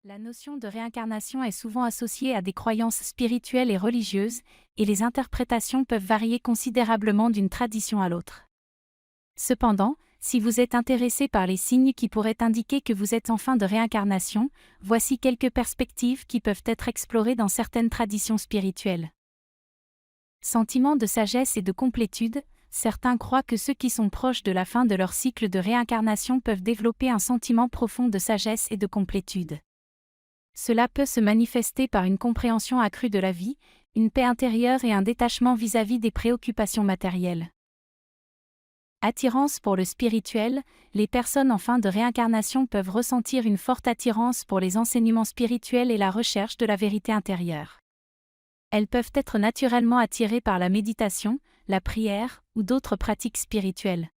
La notion de réincarnation est souvent associée à des croyances spirituelles et religieuses, et les interprétations peuvent varier considérablement d'une tradition à l'autre. Cependant, si vous êtes intéressé par les signes qui pourraient indiquer que vous êtes en fin de réincarnation, voici quelques perspectives qui peuvent être explorées dans certaines traditions spirituelles. Sentiment de sagesse et de complétude, certains croient que ceux qui sont proches de la fin de leur cycle de réincarnation peuvent développer un sentiment profond de sagesse et de complétude. Cela peut se manifester par une compréhension accrue de la vie, une paix intérieure et un détachement vis-à-vis des préoccupations matérielles. Attirance pour le spirituel, les personnes en fin de réincarnation peuvent ressentir une forte attirance pour les enseignements spirituels et la recherche de la vérité intérieure. Elles peuvent être naturellement attirées par la méditation, la prière ou d'autres pratiques spirituelles.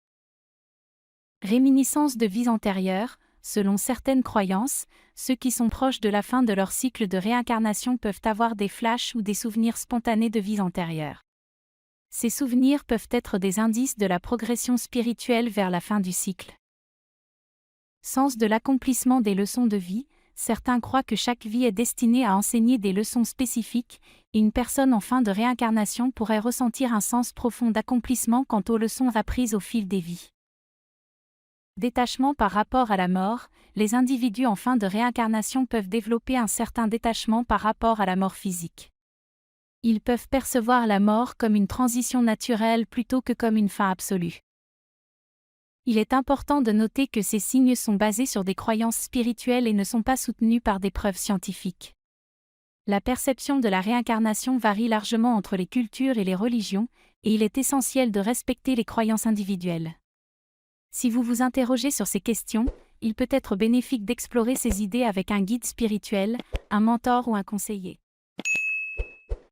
Réminiscence de vies antérieures, selon certaines croyances, ceux qui sont proches de la fin de leur cycle de réincarnation peuvent avoir des flashs ou des souvenirs spontanés de vies antérieures. Ces souvenirs peuvent être des indices de la progression spirituelle vers la fin du cycle. Sens de l'accomplissement des leçons de vie, certains croient que chaque vie est destinée à enseigner des leçons spécifiques, et une personne en fin de réincarnation pourrait ressentir un sens profond d'accomplissement quant aux leçons apprises au fil des vies. Détachement par rapport à la mort, les individus en fin de réincarnation peuvent développer un certain détachement par rapport à la mort physique. Ils peuvent percevoir la mort comme une transition naturelle plutôt que comme une fin absolue. Il est important de noter que ces signes sont basés sur des croyances spirituelles et ne sont pas soutenus par des preuves scientifiques. La perception de la réincarnation varie largement entre les cultures et les religions, et il est essentiel de respecter les croyances individuelles. Si vous vous interrogez sur ces questions, il peut être bénéfique d'explorer ces idées avec un guide spirituel, un mentor ou un conseiller.